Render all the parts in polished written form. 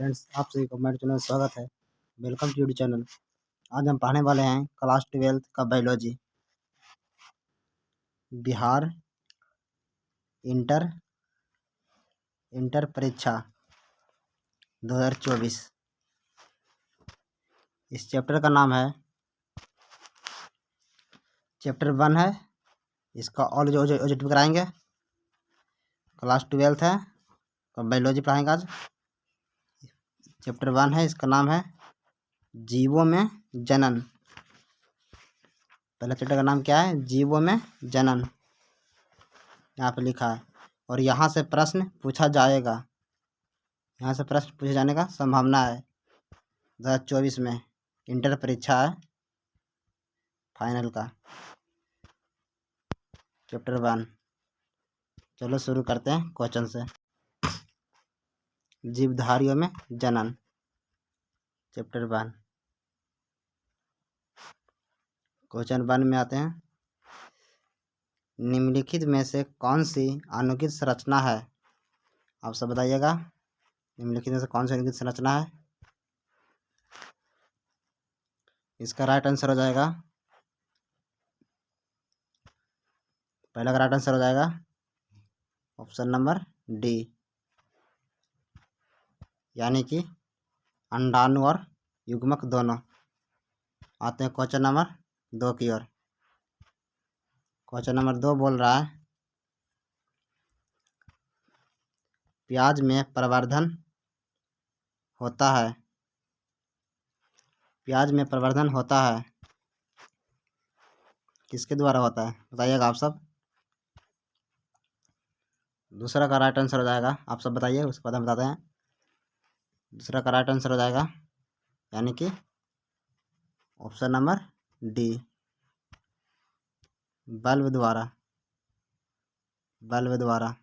Friends, आप सभी को मेरे चैनल में स्वागत है। Welcome to YouTube channel. आज हम पढ़ने वाले हैं क्लास 12 का बायोलॉजी। बिहार इंटर इंटर परीक्षा 2024। इस चैप्टर का नाम है, चैप्टर 1 है। इसका ऑल जो ऑब्जेक्टिव कराएंगे। क्लास 12 है तो बायोलॉजी पढ़ाएंगे आज। चैप्टर 1 है, इसका नाम है जीवों में जनन। पहला चैप्टर का नाम क्या है? जीवों में जनन। यहाँ पे लिखा है और यहाँ से प्रश्न पूछा जाएगा। यहाँ से प्रश्न पूछे जाने का संभावना है। 2024 में इंटर परीक्षा है फाइनल का। चैप्टर 1, चलो शुरू करते हैं क्वेश्चन से। जीवधारियों में जनन, चैप्टर 1। क्वेश्चन 1 में आते हैं। निम्नलिखित में से कौन सी आणविक संरचना है? आप सब बताइएगा, निम्नलिखित में से कौन सी आणविक संरचना है? इसका राइट आंसर हो जाएगा, पहला का राइट आंसर हो जाएगा ऑप्शन नंबर डी, यानी कि अंडाणु और युग्मक दोनों। आते हैं क्वेश्चन नंबर 2 की ओर। क्वेश्चन नंबर 2 बोल रहा है, प्याज में प्रवर्धन होता है। प्याज में प्रवर्धन होता है, किसके द्वारा होता है? बताइएगा आप सब। दूसरा का राइट आंसर हो जाएगा, आप सब बताइए, उसके बाद हम बताते हैं। दूसरा का राइट आंसर हो जाएगा, यानी कि ऑप्शन नंबर डी, बल्ब द्वारा। बल्ब द्वारा।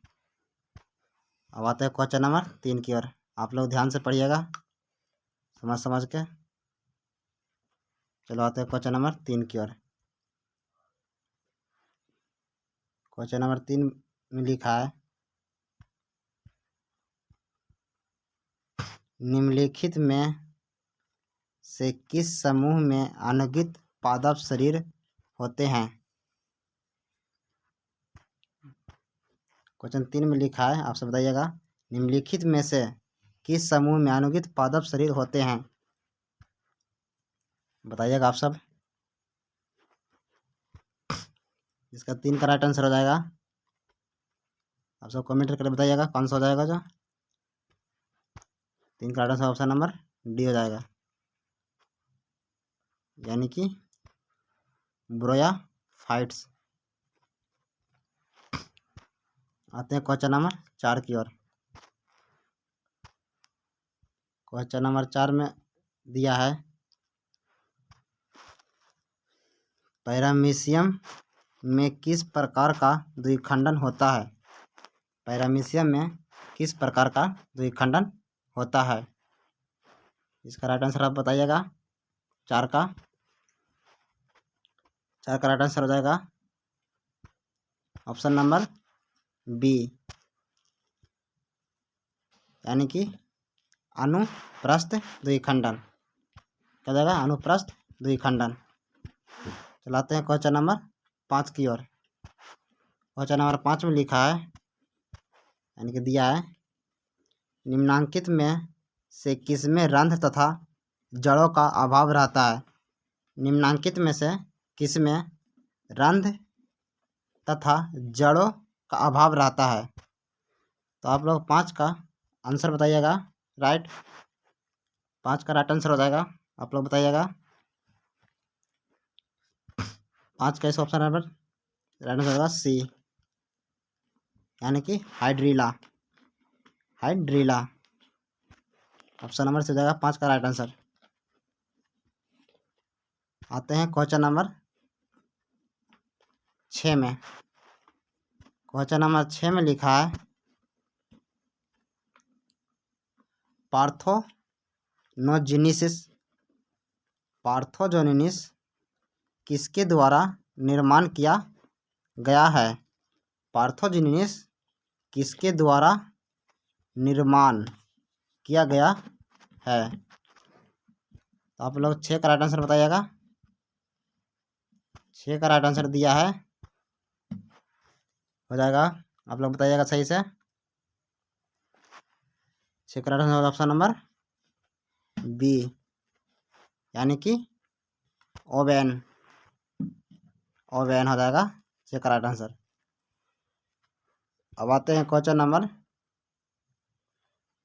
अब आते हैं क्वेश्चन नंबर 3 की ओर। आप लोग ध्यान से पढ़िएगा, समझ के। चलो आते हैं क्वेश्चन नंबर 3 की ओर। क्वेश्चन नंबर 3 में लिखा है, निम्नलिखित में से किस समूह में अनगिनत पादप शरीर होते हैं? क्वेश्चन 3 में लिखा है, आप सब बताइएगा, निम्नलिखित में से किस समूह में अनगिनत पादप शरीर होते हैं? बताइएगा आप सब। इसका 3 का राइट आंसर हो जाएगा। आप सब कमेंट करके बताइएगा कौन सा हो जाएगा। जो 3 का right answer option number D हो जाएगा, यानी कि ब्रोयाफाइट्स। आते हैं क्वेश्चन नंबर 4 की ओर। क्वेश्चन नंबर 4 में दिया है, पैरामीशियम में किस प्रकार का द्विखंडन होता है? पैरामीशियम में किस प्रकार का द्विखंडन होता है? इसका राइट आंसर आप बताइएगा। 4 का राइट आंसर हो जाएगा ऑप्शन नंबर बी, यानी कि अनुप्रस्थ द्विखंडन। क्या जाएगा? अनुप्रस्थ द्विखंडन। चलाते हैं क्वेश्चन नंबर 5 की ओर। क्वेश्चन नंबर 5 में लिखा है, यानी कि दिया है, निम्नांकित में से किसमें रंध्र तथा जड़ों का अभाव रहता है? निम्नांकित में से किसमें रंध्र तथा जड़ों का अभाव रहता है? तो आप लोग 5 का आंसर बताइएगा। राइट, 5 का राइट आंसर हो जाएगा। आप लोग बताइएगा 5 का इस ऑप्शन नंबर राइट आंसर होगा सी, यानी कि हाइड्रीला। हाइड्रीला ऑप्शन नंबर से हो जाएगा 5 का राइट आंसर। आते हैं क्वेश्चन नंबर 6 में। क्वेश्चन नंबर 6 में लिखा है, पार्थोजेनिसिस किसके द्वारा निर्माण किया गया है? पार्थोजेनिसिस किसके द्वारा निर्माण किया गया है। तो आप लोग 6 का राइट आंसर बताइएगा। 6 का राइट आंसर दिया है, हो जाएगा। आप लोग बताइएगा सही से। 6 का right answer option number B, यानी कि ओवेन। ओवेन हो जाएगा 6 का राइट आंसर। अब आते हैं क्वेश्चन नंबर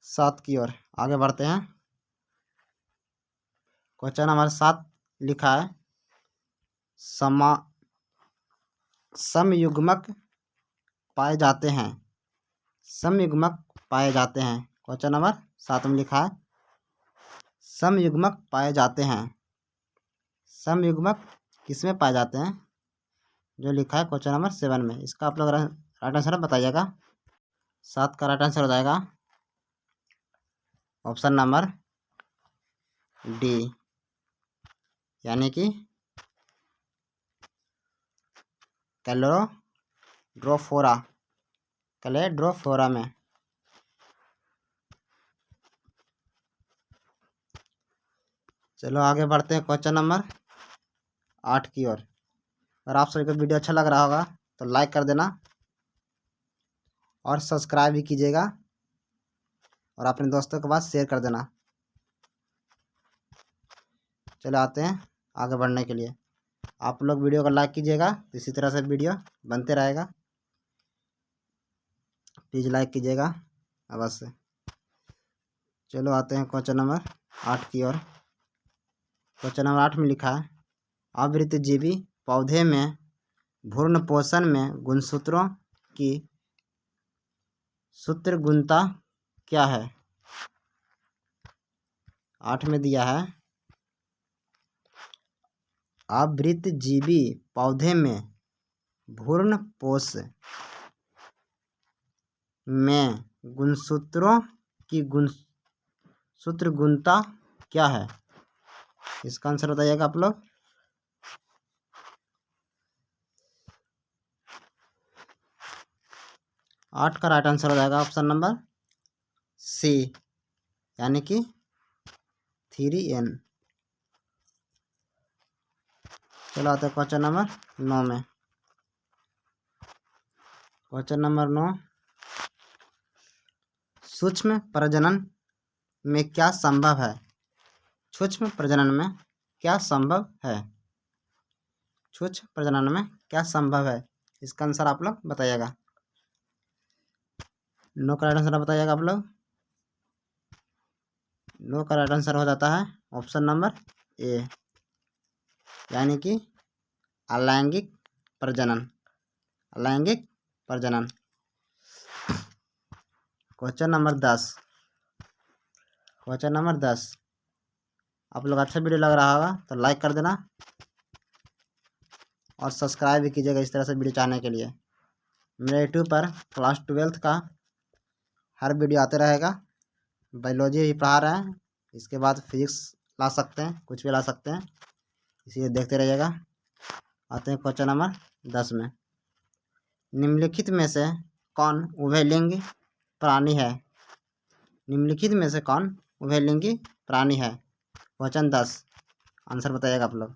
7 की ओर, आगे बढ़ते हैं। क्वेश्चन नंबर 7 लिखा है समयुग्मक पाए जाते हैं। समयुग्मक पाए जाते हैं। क्वेश्चन नंबर 7 में लिखा है समयुग्मक पाए जाते हैं। समयुग्मक किसमें पाए जाते हैं, जो लिखा है क्वेश्चन नंबर 7 में। इसका आप लोग राइट आंसर बताइएगा। 7 का राइट आंसर हो जाएगा ऑप्शन नंबर डी, यानी कि कैलेडोफोरा। कैलेडोफोरा में। चलो आगे बढ़ते हैं क्वेश्चन नंबर 8 की ओर। अगर आप सभी को वीडियो अच्छा लग रहा होगा तो लाइक कर देना और सब्सक्राइब भी कीजिएगा और अपने दोस्तों के पास शेयर कर देना। चलो आते हैं आगे बढ़ने के लिए। आप लोग वीडियो को लाइक कीजिएगा तो इसी तरह से वीडियो बनते रहेगा। प्लीज़ लाइक कीजिएगा अवश्य। चलो आते हैं क्वेश्चन नंबर 8 की ओर। क्वेश्चन नंबर 8 में लिखा है आवृतजीवी पौधे में भ्रूण पोषण में गुणसूत्रों की सूत्रगुणता क्या है। 8 में दिया है आवृतजीवी पौधे में भ्रूण पोषण में गुणसूत्रों की सूत्रगुणता क्या है। इसका आंसर बताइएगा आप लोग। आठ का राइट आंसर हो जाएगा ऑप्शन नंबर सी, यानी कि 3N। चलो आते हैं क्वेश्चन नंबर 9 में। क्वेश्चन नंबर 9, सूक्ष्म प्रजनन में क्या संभव है। सूक्ष्म प्रजनन में क्या संभव है। सूक्ष्म प्रजनन में क्या संभव है, इसका आंसर आप लोग बताइएगा। 9 का राइट आंसर बताइएगा आप लोग। 9 का राइट आंसर हो जाता है ऑप्शन नंबर ए, यानी कि अलैंगिक प्रजनन। अलैंगिक प्रजनन। Question number 10। Question number 10। आप लोग अच्छा वीडियो लग रहा होगा तो लाइक कर देना और सब्सक्राइब भी कीजिएगा इस तरह से वीडियो चाहने के लिए। मेरे यूट्यूब पर क्लास 12 का हर वीडियो आते रहेगा। बायोलॉजी ही पढ़ा रहे हैं, इसके बाद फिजिक्स ला सकते हैं, कुछ भी ला सकते हैं, इसीलिए देखते रहिएगा। आते हैं क्वेश्चन नंबर 10 में। निम्नलिखित में से कौन उभयलिंगी प्राणी है। निम्नलिखित में से कौन उभयलिंगी प्राणी है। क्वेश्चन 10, आंसर बताइएगा आप लोग।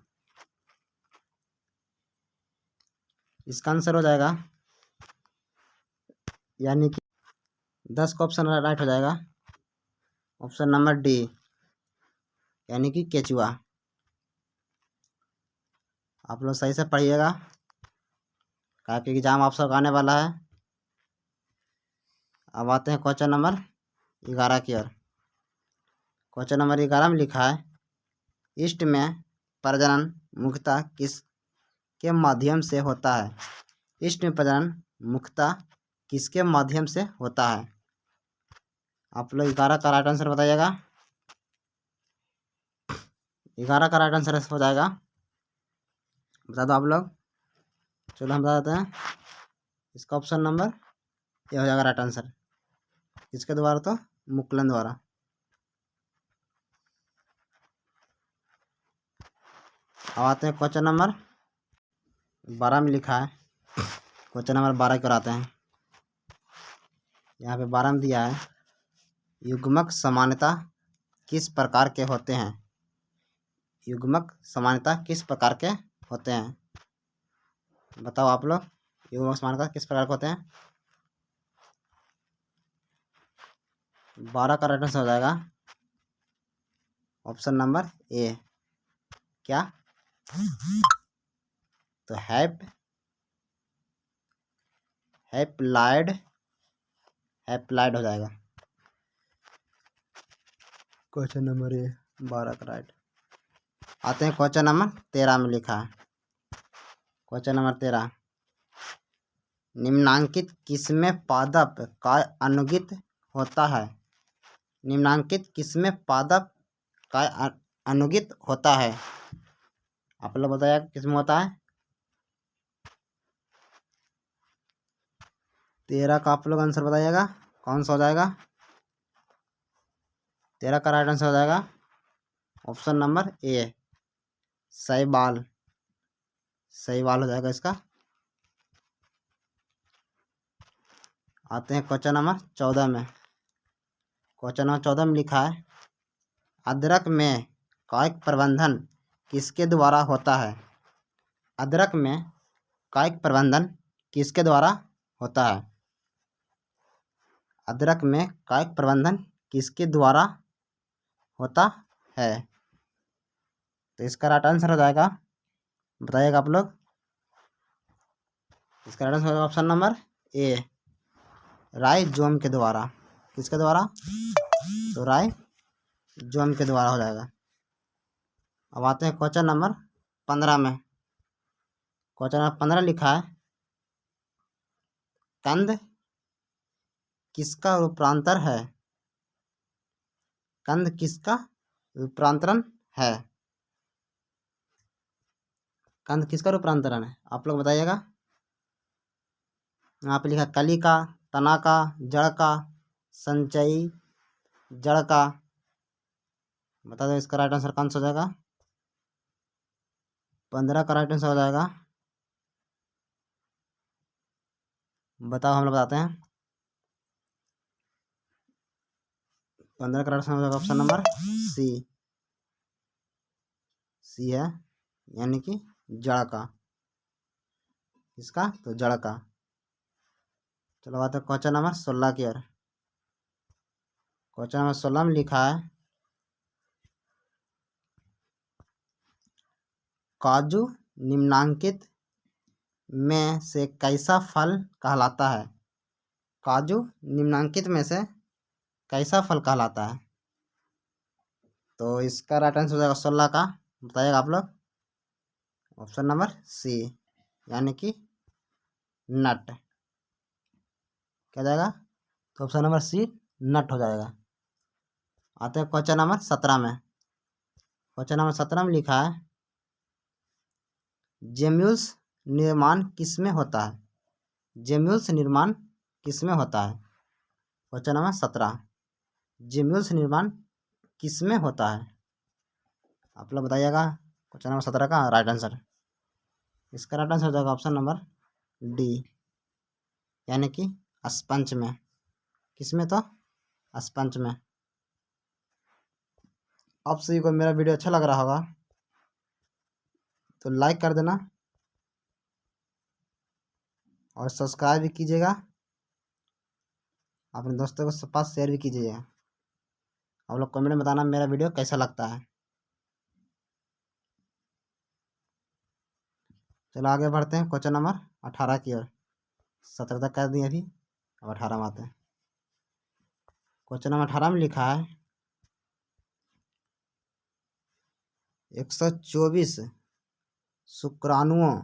इसका आंसर हो जाएगा, यानी कि 10 का ऑप्शन राइट हो जाएगा ऑप्शन नंबर डी, यानी कि केचुआ। आप लोग सही से पढ़िएगा, काफी एग्जाम आप सबका आने वाला है। अब आते हैं क्वेश्चन नंबर 11 की ओर। क्वेश्चन नंबर 11 में लिखा है ईस्ट में प्रजनन मुख्यतः किसके माध्यम से होता है। ईस्ट में प्रजनन मुख्यतः किसके माध्यम से होता है। आप लोग 11 का राइट आंसर बताइएगा। 11 का राइट आंसर हो जाएगा, बता दो आप लोग। चलो हम बता देते हैं। इसका ऑप्शन नंबर ये हो जाएगा राइट आंसर। किसके द्वारा, तो मुकुलन द्वारा। अब आते हैं क्वेश्चन नंबर 12 में लिखा है। क्वेश्चन नंबर 12 कराते हैं। यहाँ पे 12 में दिया है युग्मक समानता किस प्रकार के होते हैं? युग्मक समानता किस प्रकार के होते हैं? बताओ आप लोग, युग्मक समानता किस प्रकार के होते हैं? 12 का राइट आंसर हो जाएगा ऑप्शन नंबर ए। क्या? तो हैप्लॉइड हो जाएगा क्वेश्चन नंबर ए, 12 का राइट। आते हैं क्वेश्चन नंबर 13 में लिखा है। क्वेश्चन नंबर 13, निम्नांकित किसमें पादप का अनुगित होता है? निम्नांकित किसमें पादप का अनुगित होता है? आप लोग बताइए किसमें होता है? 13 का आप लोग आंसर बताइएगा कौन सा हो जाएगा? 13 का राइट आंसर हो जाएगा ऑप्शन नंबर ए, शैवाल हो जाएगा इसका। आते हैं क्वेश्चन नंबर 14 में। क्वेश्चन नंबर 14 में लिखा है, अदरक में कायिक प्रबंधन किसके द्वारा होता है? अदरक में कायिक प्रबंधन किसके द्वारा होता है? अदरक में कायिक प्रबंधन किसके द्वारा होता है? तो इसका राइट आंसर हो जाएगा, बताइएगा आप लोग। इसका राइट आंसर होगा ऑप्शन नंबर ए, राइजोम के द्वारा। किसके द्वारा? तो राइजोम के द्वारा हो जाएगा। अब आते हैं क्वेश्चन नंबर 15 में। क्वेश्चन नंबर 15 लिखा है, कंद किसका रूपांतर है? कंद किसका रूपांतरण है? कंद किसका रूपांतरण है? आप लोग बताइएगा। यहाँ पे लिखा कली का, तना का, जड़ का, संचयी जड़ का। बता दो इसका राइट आंसर कौन सा हो जाएगा? 15 का राइट आंसर हो जाएगा, बताओ हम लोग बताते हैं। 15 का राइट आंसर हो जाएगा ऑप्शन नंबर सी है, यानी कि जड़ का। इसका तो जड़ का। चलो बात है क्वेश्चन नंबर 16 की ओर। क्वेश्चन नंबर 16 में लिखा है, काजू निम्नांकित में से कैसा फल कहलाता है? काजू निम्नांकित में से कैसा फल कहलाता है? तो इसका राइट आंसर हो जाएगा 16 का, बताइएगा आप लोग। ऑप्शन नंबर सी, यानी कि नट। क्या जाएगा? तो ऑप्शन नंबर सी, नट हो जाएगा। आते हैं क्वेश्चन नंबर 17 में। क्वेश्चन नंबर 17 में लिखा है, जेम्यूल्स निर्माण किसमें होता है? जेम्यूल्स निर्माण किसमें होता है? क्वेश्चन नंबर 17, जेम्यूल्स निर्माण किसमें होता है? आप लोग बताइएगा क्वेश्चन नंबर 17 का राइट आंसर। इसका राइट आंसर हो जाएगा ऑप्शन नंबर डी, यानी कि स्पंज में। किसमें? तो स्पंज में। आप सभी को मेरा वीडियो अच्छा लग रहा होगा तो लाइक कर देना और सब्सक्राइब भी कीजिएगा, अपने दोस्तों के पास शेयर भी कीजिएगा। आप लोग कमेंट में बताना मेरा वीडियो कैसा लगता है। चलो आगे बढ़ते हैं क्वेश्चन नंबर 18 की ओर। 17 तक कर दिए अभी, अब 18 में आते हैं। क्वेश्चन नंबर 18 में लिखा है, 124 शुक्राणुओं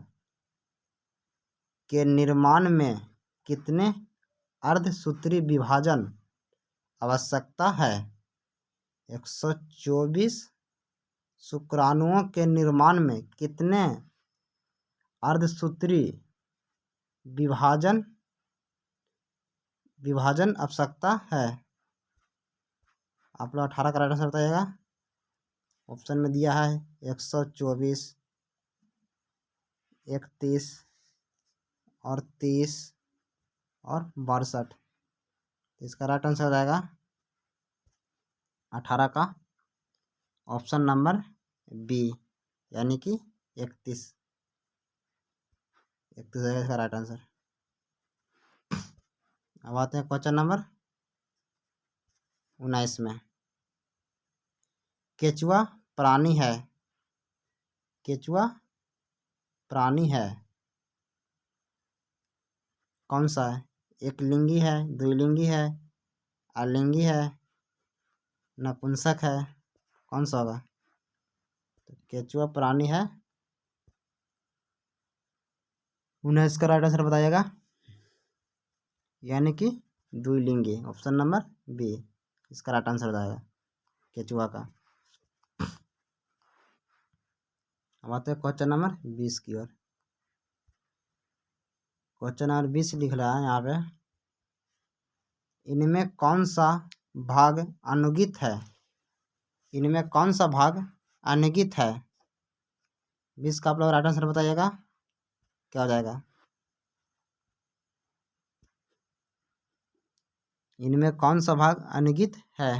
के निर्माण में कितने अर्धसूत्री विभाजन आवश्यकता है? 124 शुक्राणुओं के निर्माण में कितने अर्धसूत्री विभाजन आवश्यकता है? आप लोग 18 का राइट आंसर बताइएगा। ऑप्शन में दिया है 124, 31 और 30 और 62। इसका राइट आंसर हो जाएगा 18 का ऑप्शन नंबर बी यानी कि 31। 31 है इसका राइट आंसर। अब आते हैं क्वेश्चन नंबर 19 में। केचुआ प्राणी है। केचुआ प्राणी है कौन सा है? एक लिंगी है, द्विलिंगी है, अलिंगी है, नपुंसक है, कौन सा होगा? तो केचुआ प्राणी है 19 का राइट आंसर बताइएगा, यानी कि द्विलिंगी। ऑप्शन नंबर बी इसका राइट आंसर बताएगा केचुआ का। अब आते हैं क्वेश्चन नंबर 20 की ओर। क्वेश्चन नंबर 20 लिख रहा है यहाँ पे, इनमें कौन सा भाग अनुगित है? इनमें कौन सा भाग अनुगित है? 20 का आप लोग राइट आंसर बताइएगा, क्या हो जाएगा? इनमें कौन सा भाग अनुगित है?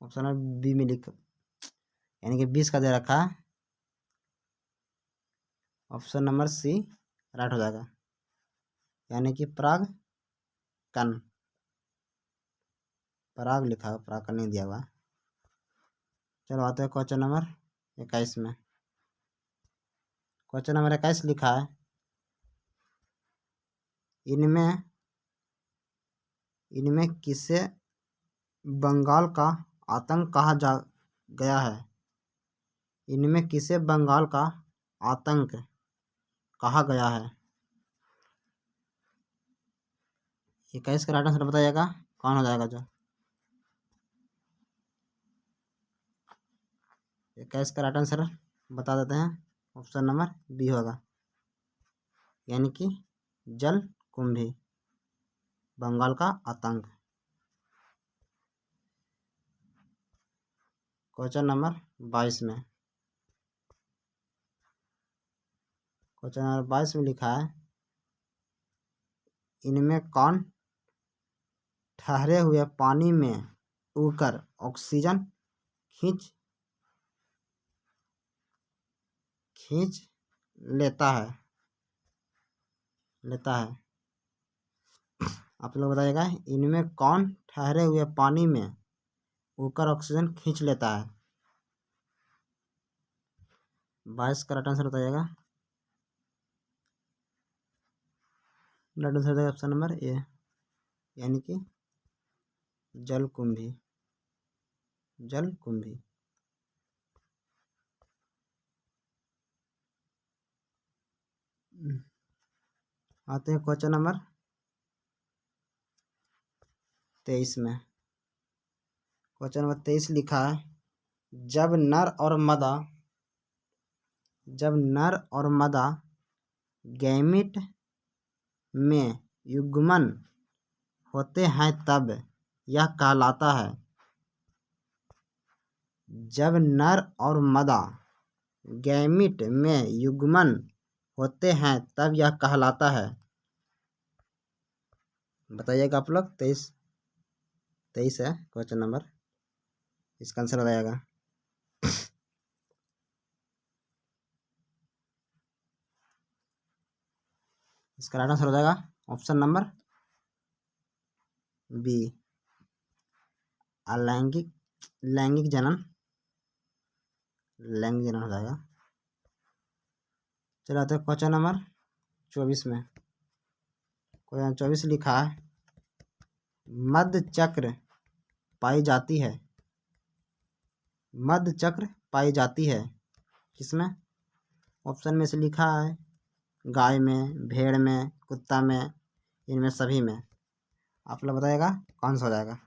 ऑप्शन नंबर बी में लिख, यानी कि 20 का दे रखा है, ऑप्शन नंबर सी राइट हो जाएगा, यानी कि पराग कण। पराग लिखा है, पराग कण नहीं दिया हुआ। चलो आते हैं क्वेश्चन नंबर 21 में। क्वेश्चन नंबर 21 लिखा है, इनमें इनमें किसे बंगाल का आतंक कहा जा गया है? इनमें किसे बंगाल का आतंक कहा गया है? 21 का राइट आंसर बताइएगा, कौन हो जाएगा? जो 21 का राइट आंसर बता देते हैं, ऑप्शन नंबर बी होगा, यानी कि जल कुंभी, बंगाल का आतंक। क्वेश्चन नंबर 22 में। क्वेश्चन नंबर 22 में लिखा है, इनमें कौन ठहरे हुए पानी में उगकर ऑक्सीजन खींच खींच लेता है? आप लोग बताइएगा, इनमें कौन ठहरे हुए पानी में उगकर ऑक्सीजन खींच लेता है? 22 का राइट आंसर बताइएगा। Right answer option number A, यानी कि जल कुंभी। जल कुंभी। आते हैं क्वेश्चन नंबर 23 में। क्वेश्चन नंबर 23 लिखा है, जब नर और मादा गैमीट में युग्मन होते हैं तब यह कहलाता है? जब नर और मादा गैमीट में युग्मन होते हैं तब यह कहलाता है? बताइएगा आप लोग। 23 है क्वेश्चन नंबर, इसका आंसर बताइएगा। इसका राइट आंसर हो जाएगा ऑप्शन नंबर बी, अलैंगिक लैंगिक जनन। लैंगिक जनन हो जाएगा। चलो आते हैं क्वेश्चन नंबर 24 में। क्वेश्चन 24 लिखा है, मध्य चक्र पाई जाती है। मध्य चक्र पाई जाती है किसमें? ऑप्शन में से लिखा है, गाय में, भेड़ में, कुत्ता में, इनमें सभी में। आप लोग बताइएगा कौन सा हो जाएगा?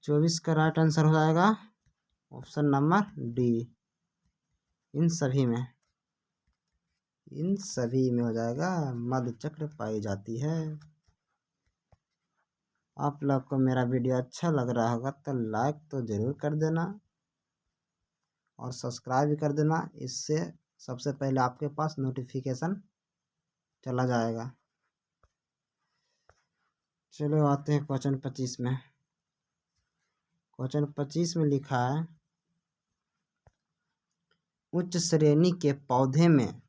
24 का राइट आंसर हो जाएगा ऑप्शन नंबर डी, इन सभी में। इन सभी में हो जाएगा, मध्य चक्र पाई जाती है। आप लोग को मेरा वीडियो अच्छा लग रहा होगा तो लाइक तो ज़रूर कर देना और सब्सक्राइब भी कर देना, इससे सबसे पहले आपके पास नोटिफिकेशन चला जाएगा। चलो आते हैं क्वेश्चन 25 में। क्वेश्चन 25 में लिखा है उच्च श्रेणी के पौधे में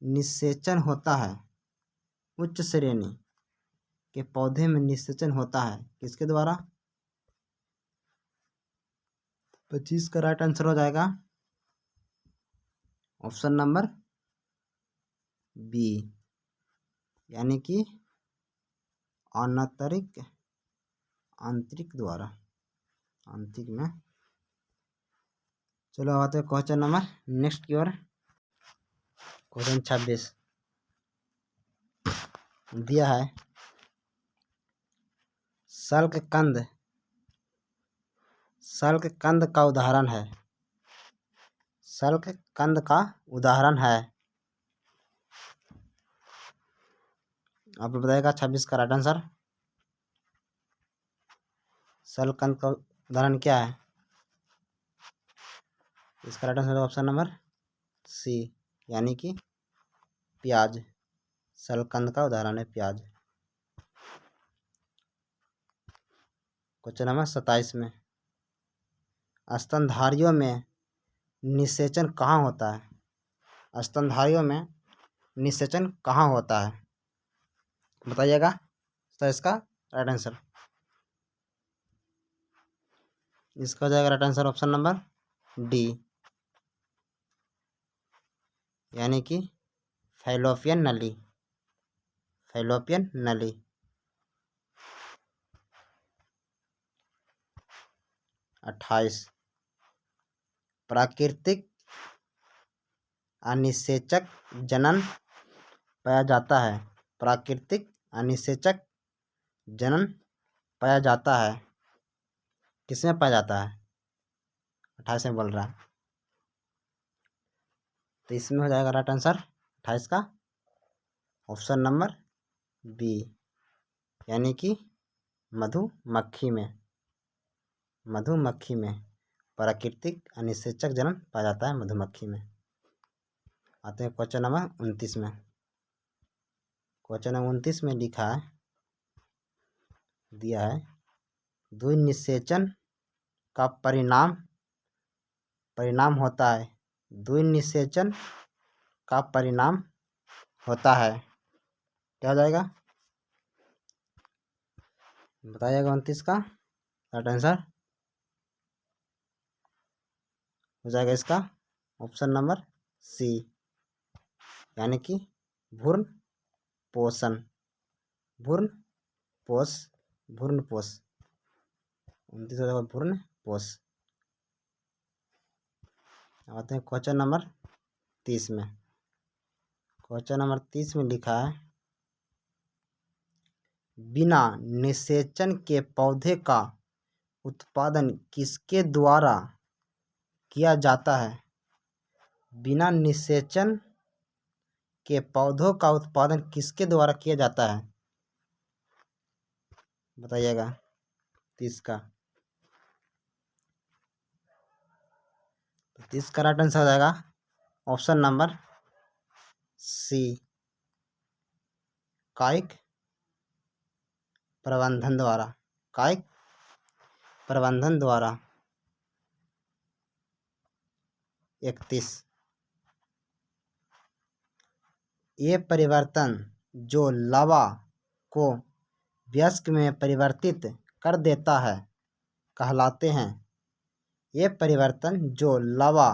निषेचन होता है। उच्च श्रेणी के पौधे में निषेचन होता है किसके द्वारा? 25 का राइट आंसर हो जाएगा ऑप्शन नंबर बी, यानी कि आंतरिक द्वारा, आंतरिक में। चलो आते हैं क्वेश्चन नंबर नेक्स्ट की ओर। क्वेश्चन 26 दिया है शल्ककंद का उदाहरण है। शल्ककंद का उदाहरण है। आप बताइएगा 26 का राइट आंसर। शल्ककंद का उदाहरण क्या है? इसका right answer option number C, यानी कि प्याज। शल्ककंद का उदाहरण है प्याज। क्वेश्चन नंबर 27 में स्तनधारियों में निषेचन कहाँ होता है? स्तनधारियों में निषेचन कहाँ होता है बताइएगा। तो इसका राइट आंसर, इसका हो जाएगा right answer option number D, यानी कि फैलोपियन नली। फैलोपियन नली। 28 प्राकृतिक अनिषेचक जनन पाया जाता है। प्राकृतिक अनिषेचक जनन पाया जाता है किसमें पाया जाता है? 28 में बोल रहा है, तो इसमें हो जाएगा राइट आंसर 28 का ऑप्शन नंबर बी, यानी कि मधुमक्खी में। मधुमक्खी में प्राकृतिक अनिषेचक जनन पाया जाता है मधुमक्खी में। आते हैं क्वेश्चन नंबर 29 में। क्वेश्चन नंबर 29 में लिखा है, दिया है द्विनिषेचन का परिणाम होता है। द्विनिषेचन का परिणाम होता है, क्या हो जाएगा बताइएगा। 29 का राइट आंसर हो जाएगा इसका ऑप्शन नंबर सी, यानी कि भ्रूण पोषण। भ्रूण पोष 29 हो जाएगा भ्रूण पोष। आते हैं क्वेश्चन नंबर 30 में। क्वेश्चन नंबर 30 में लिखा है बिना निषेचन के पौधे का उत्पादन किसके द्वारा किया जाता है? बिना निषेचन के पौधों का उत्पादन किसके द्वारा किया जाता है बताइएगा। 30 का 30 का राइट आंसर हो जाएगा ऑप्शन नंबर सी, कायिक प्रबंधन द्वारा। कायिक प्रबंधन द्वारा। 31 ये परिवर्तन जो लावा को वयस्क में परिवर्तित कर देता है कहलाते हैं। ये परिवर्तन जो लावा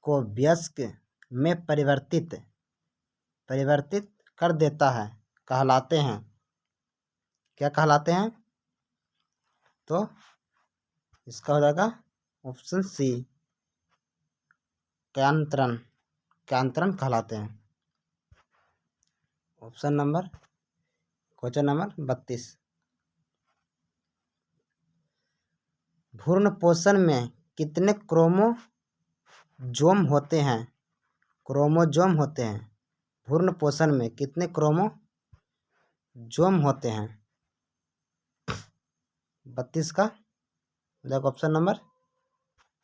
को वयस्क में परिवर्तित कर देता है कहलाते हैं, क्या कहलाते हैं? तो इसका हो जाएगा ऑप्शन सी, क्यांतरण कहलाते हैं। ऑप्शन नंबर क्वेश्चन नंबर 32 भ्रूण पोषण में कितने क्रोमोजोम होते हैं? क्रोमोजोम होते हैं। भ्रूण पोषण में कितने क्रोमोजोम होते हैं? 32 का ऑप्शन नंबर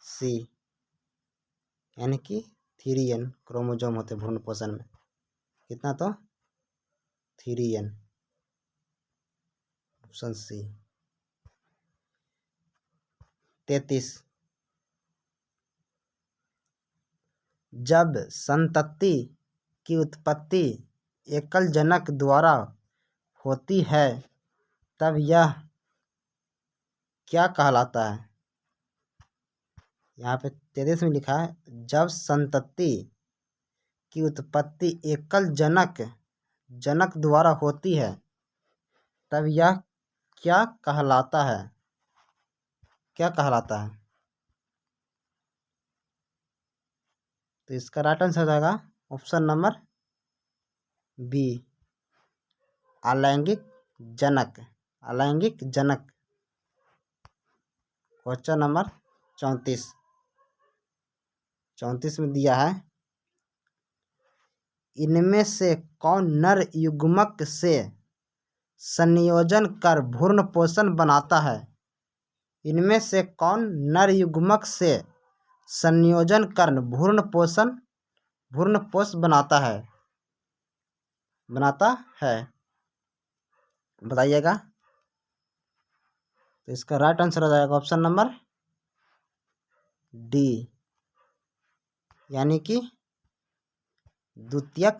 सी, यानी कि 3n क्रोमोजोम होते हैं भ्रूण पोषण में। कितना? तो 3n, ऑप्शन सी। 33। जब संतति की उत्पत्ति एकल जनक द्वारा होती है तब यह क्या कहलाता है? यहाँ पे 33 में लिखा है, जब संतति की उत्पत्ति एकल जनक द्वारा होती है तब यह क्या कहलाता है? क्या कहलाता है? तो इसका राइट आंसर हो जाएगा ऑप्शन नंबर बी, अलैंगिक जनक। अलैंगिक जनक। Question number 34। 34 में दिया है, इनमें से कौन नर युग्मक से संयोजन कर भ्रूण पोषण बनाता है? इनमें से कौन नर युग्मक से संयोजन कर भ्रूण पोष बनाता है? बताइएगा। तो इसका राइट आंसर हो जाएगा ऑप्शन नंबर डी, यानी कि द्वितीयक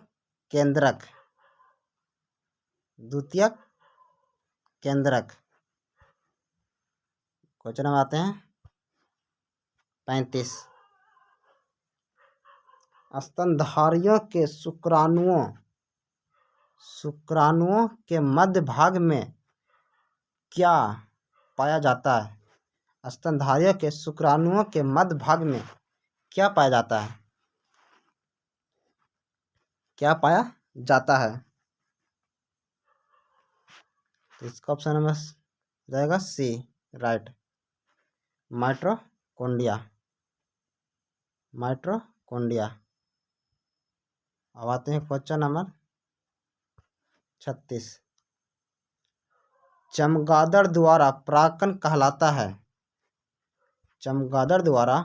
केंद्रक। द्वितीयक केंद्रक। क्वेश्चन में आते हैं 35। स्तनधारियों के शुक्राणुओं के मध्य भाग में क्या पाया जाता है? स्तनधारियों के शुक्राणुओं के मध्य भाग में क्या पाया जाता है? क्या पाया जाता है? तो इसका ऑप्शन नंबर रहेगा सी, राइट, माइटोकॉन्ड्रिया। माइटोकॉन्ड्रिया। अब आते हैं क्वेश्चन नंबर 36। चमगादड़ द्वारा परागकण कहलाता है। चमगादड़ द्वारा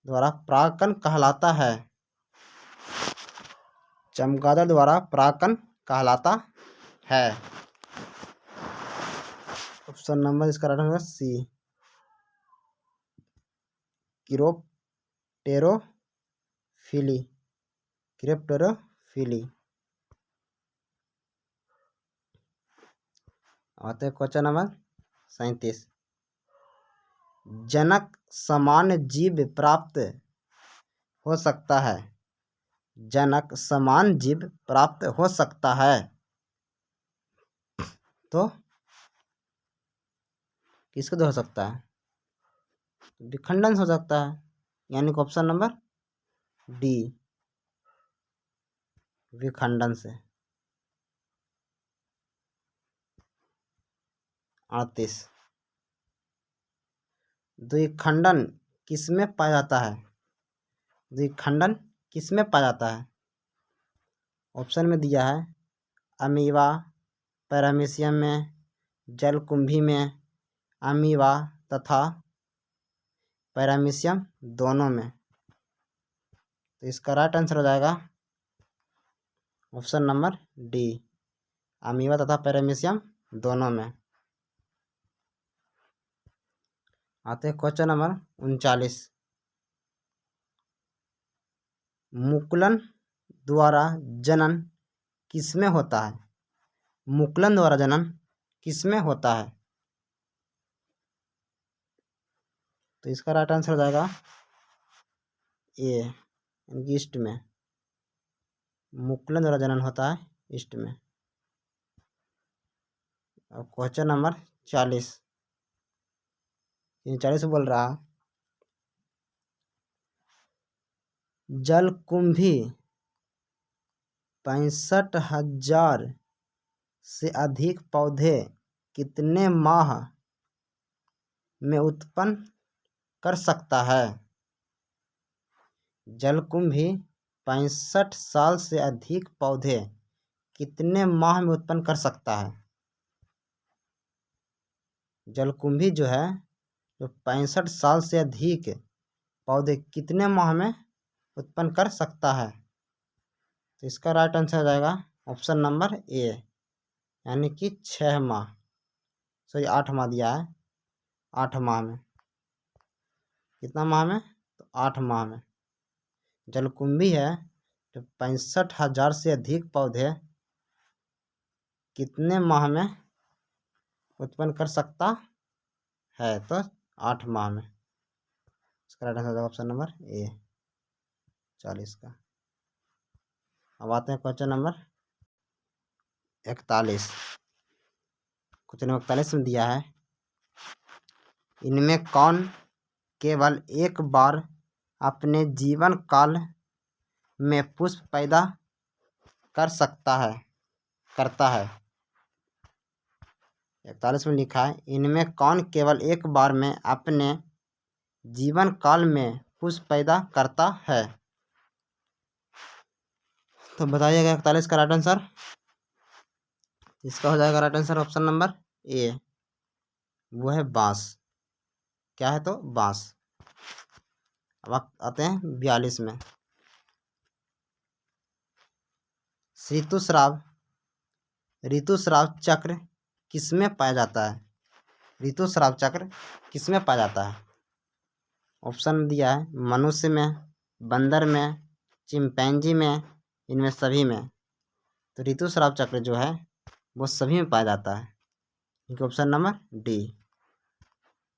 परागकण कहलाता है। चमगादड़ द्वारा परागकण कहलाता है। ऑप्शन नंबर इसका राइट होगा सी, क्रिप्टेरोफिली। आते हैं क्वेश्चन नंबर 37। जनक समान जीव प्राप्त हो सकता है। जनक समान जीव प्राप्त हो सकता है तो किसको हो सकता है? विखंडन हो सकता है, यानी कि ऑप्शन नंबर डी, विखंडन से। 38। द्विखंडन किसमें पाया जाता है? द्विखंडन किसमें पाया जाता है? ऑप्शन में दिया है, अमीबा, पैरामीशियम में, जलकुंभी में, अमीबा तथा पैरामीशियम दोनों में। तो इसका राइट आंसर हो जाएगा ऑप्शन नंबर डी, अमीबा तथा पैरामीशियम दोनों में। आते हैं क्वेश्चन नंबर 39। मुकुलन द्वारा जनन किसमें होता है? मुकुलन द्वारा जनन किसमें होता है? तो इसका राइट आंसर हो जाएगा ए, यानी ईस्ट में। मुकुलन द्वारा जनन होता है ईस्ट में। अब क्वेश्चन नंबर 40। 40 बोल रहा, जलकुंभी 65,000 से अधिक पौधे कितने माह में उत्पन्न कर सकता है? जलकुंभी 65 साल से अधिक पौधे कितने माह में उत्पन्न कर सकता है? जलकुंभी जो है, जो 65 साल से अधिक पौधे कितने माह में उत्पन्न कर सकता है? तो इसका राइट आंसर हो जाएगा ऑप्शन नंबर ए, यानी कि 6 माह। सॉरी 8 माह दिया है, 8 माह में। कितना माह में? तो 8 माह में। जलकुंभी है तो 65,000 से अधिक पौधे कितने माह में उत्पन्न कर सकता है? तो 8 माह में। इसका right answer option number A 40 का। अब आते हैं क्वेश्चन नंबर 41। क्वेश्चन नंबर 41 में दिया है, इनमें कौन केवल एक बार अपने जीवन काल में पुष्प पैदा करता है? 41 में लिखा है, इनमें कौन केवल एक बार में अपने जीवन काल में पुष्प पैदा करता है? तो बताइएगा 41 का राइट आंसर। इसका हो जाएगा right answer option number A, वो है बांस। क्या है? तो बांस। अब आते हैं 42 में। ऋतुस्राव चक्र किसमें पाया जाता है? ऋतुस्राव चक्र किसमें पाया जाता है? ऑप्शन दिया है, मनुष्य में, बंदर में, चिंपैंजी में, इनमें सभी में। तो ऋतुस्राव चक्र जो है वो सभी में पाया जाता है। इनका ऑप्शन नंबर डी,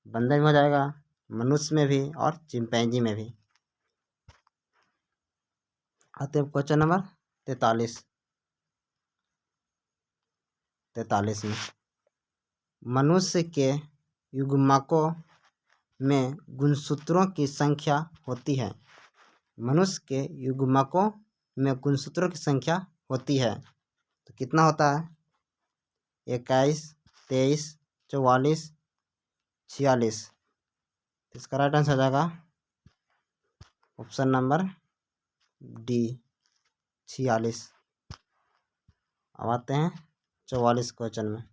बंदर में हो जाएगा, मनुष्य में भी और चिंपैंजी में भी। आते हैं क्वेश्चन नंबर 43 में, मनुष्य के युग्मकों में गुणसूत्रों की संख्या होती है। मनुष्य के युग्मकों में गुणसूत्रों की संख्या होती है तो कितना होता है? 21, 23, 44, 46। इसका राइट आंसर हो जाएगा ऑप्शन नंबर डी 46। अब आते हैं 44 क्वेश्चन में,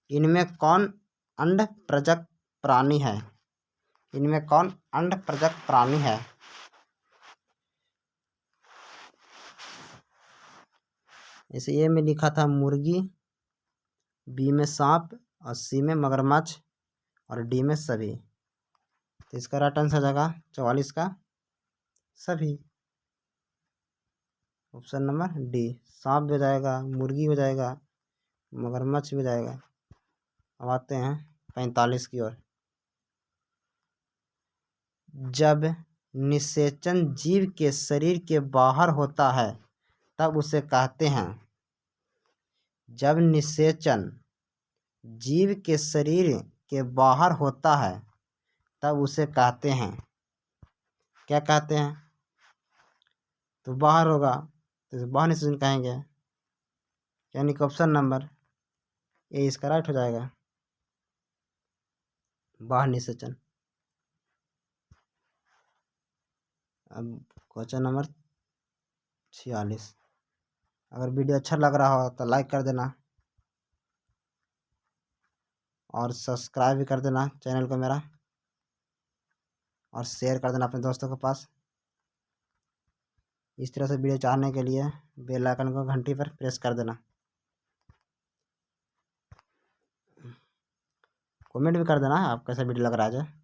इनमें कौन अंड प्रजक प्राणी है? इनमें कौन अंड प्रजक प्राणी है? इसे ए में लिखा था मुर्गी, बी में सांप और सी में मगरमच्छ और डी में सभी। तो इसका राइट आंसर हो जाएगा 44 का सभी। ऑप्शन नंबर डी, सांप भी हो जाएगा, मुर्गी हो जाएगा, मगरमच्छ भी हो जाएगा। अब आते हैं 45 की ओर। जब निषेचन जीव के शरीर के बाहर होता है तब उसे कहते हैं? जब निषेचन जीव के शरीर के बाहर होता है तब उसे कहते हैं? क्या कहते हैं? तो बाहर होगा तो बाहर निषेचन कहेंगे, यानी कि ऑप्शन नंबर ए इसका राइट हो जाएगा, बाहर निषेचन। अब क्वेश्चन नंबर 46। अगर वीडियो अच्छा लग रहा हो तो लाइक कर देना और सब्सक्राइब भी कर देना चैनल को मेरा, और शेयर कर देना अपने दोस्तों के पास। इस तरह से वीडियो चाहने के लिए बेल आइकन को घंटी पर प्रेस कर देना। कमेंट भी कर देना आप कैसा वीडियो लग रहा है।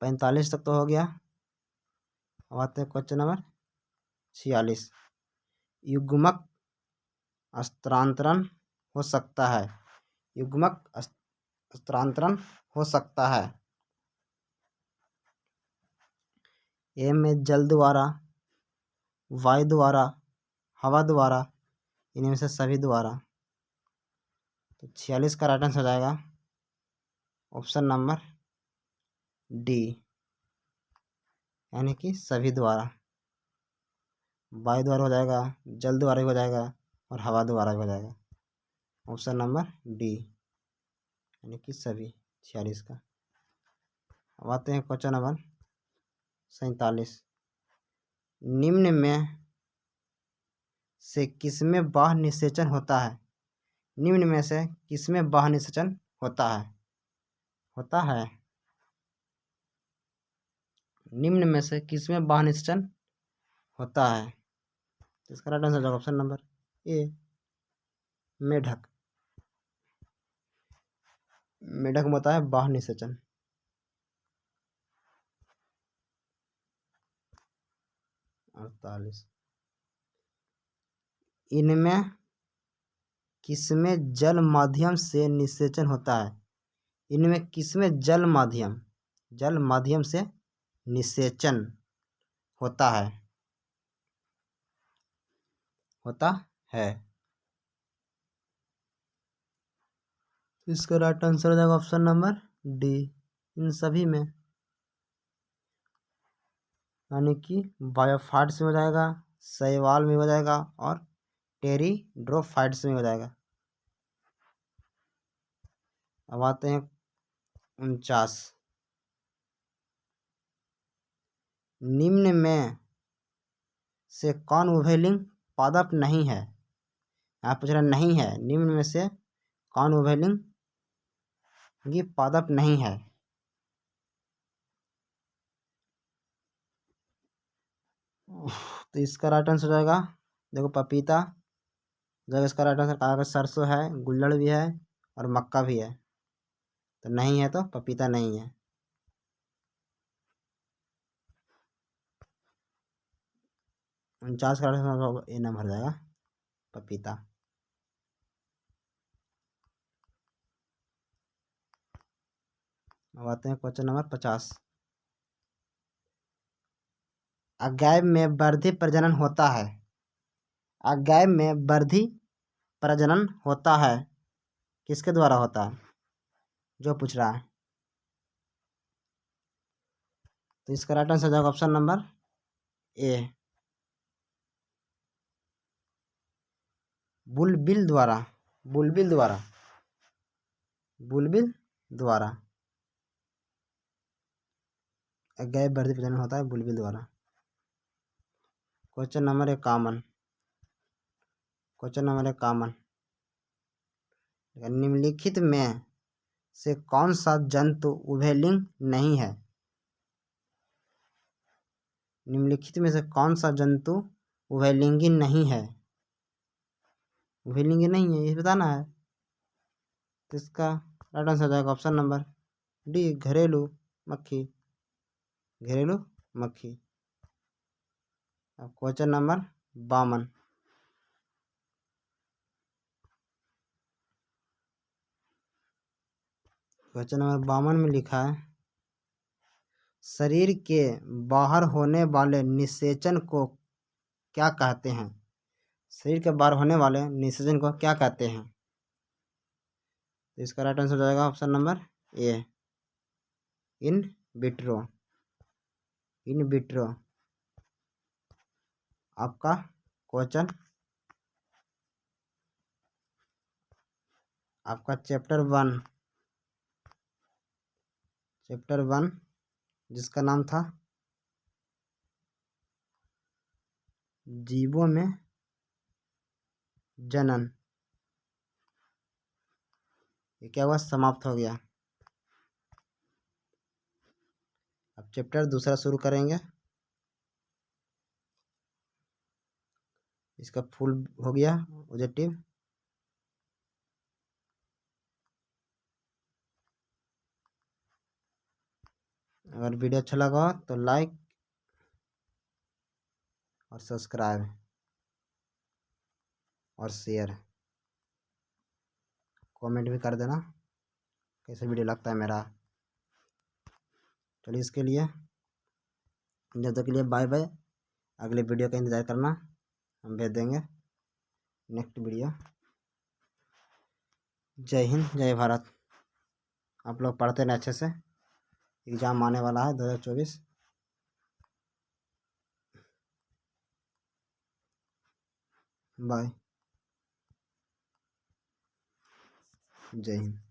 45 तक तो हो गया। अब आते हैं क्वेश्चन नंबर 46। युग्मक स्थानांतरण हो सकता है? युग्मक स्थानांतरण हो सकता है? ए में जल द्वारा, वायु द्वारा, हवा द्वारा, इनमें से सभी द्वारा। तो 46 का राइट आंसर हो जाएगा ऑप्शन नंबर डी, यानी कि सभी द्वारा। वायु द्वारा हो जाएगा, जल द्वारा भी हो जाएगा और हवा द्वारा भी हो जाएगा। ऑप्शन नंबर डी, यानी कि सभी 46 का। अब आते हैं क्वेश्चन नंबर 47। निम्न में से किसमें बाह्य निषेचन होता है? निम्न में से किसमें बाह्य निषेचन होता है? निम्न में से किसमें बाह्य निषेचन होता है? तो इसका right answer option number A मेढक। मेढक में होता है बाह्य निषेचन। 48। इनमें किसमें जल माध्यम से निषेचन होता है? इनमें किसमें जल माध्यम से निषेचन होता है? इसका राइट आंसर हो जाएगा ऑप्शन नंबर डी, इन सभी में, यानी कि बायोफाइट्स में हो जाएगा, शैवाल में हो जाएगा और टेरिडोफाइट्स में हो जाएगा। अब आते हैं 49। निम्न में से कौन उभयलिंग पादप नहीं है? आप पूछ रहे नहीं है, निम्न में से कौन उभयलिंगी पादप नहीं है? तो इसका राइट आंसर हो जाएगा, देखो पपीता जब इसका राइट आंसर कहा, सरसों है, गुल्लड़ भी है और मक्का भी है, तो नहीं है, तो पपीता नहीं है। 49 का राइट आंसर ए नंबर हो जाएगा, पपीता। अब आते हैं क्वेश्चन नंबर 50। अगैव में वर्धी प्रजनन होता है। अगैव में वर्धी प्रजनन होता है, किसके द्वारा होता है? जो पूछ रहा है, तो इसका राइट आंसर हो जाएगा ऑप्शन नंबर ए, बुलबिल द्वारा। बुलबिल द्वारा, बुलबिल द्वारा अगैव वर्धी प्रजनन होता है बुलबिल द्वारा। Question number 51। Question number 51। निम्नलिखित में से कौन सा जंतु उभयलिंग नहीं है? निम्नलिखित में से कौन सा जंतु उभयलिंगी नहीं है? उभयलिंगी नहीं है, ये बताना है। तो इसका राइट आंसर हो जाएगा ऑप्शन नंबर डी, घरेलू मक्खी। घरेलू मक्खी। अब क्वेश्चन नंबर 52। क्वेश्चन नंबर 52 में लिखा है, शरीर के बाहर होने वाले निषेचन को क्या कहते हैं? शरीर के बाहर होने वाले निषेचन को क्या कहते हैं? तो इसका राइट आंसर हो जाएगा option number A, in vitro. In vitro. आपका क्वेश्चन, आपका चैप्टर 1 जिसका नाम था जीवों में जनन, ये क्या हुआ, समाप्त हो गया। अब चैप्टर दूसरा शुरू करेंगे। इसका फुल हो गया ऑब्जेक्टिव। अगर वीडियो अच्छा लगा तो लाइक और सब्सक्राइब और शेयर, कमेंट भी कर देना कैसे वीडियो लगता है मेरा। चलिए, इसके लिए जब तक के लिए बाय बाय। अगले वीडियो का इंतज़ार करना, हम भेज देंगे नेक्स्ट वीडियो। जय हिंद, जय भारत। आप लोग पढ़ते रहें अच्छे से, एग्ज़ाम आने वाला है 2024। बाय, जय हिंद।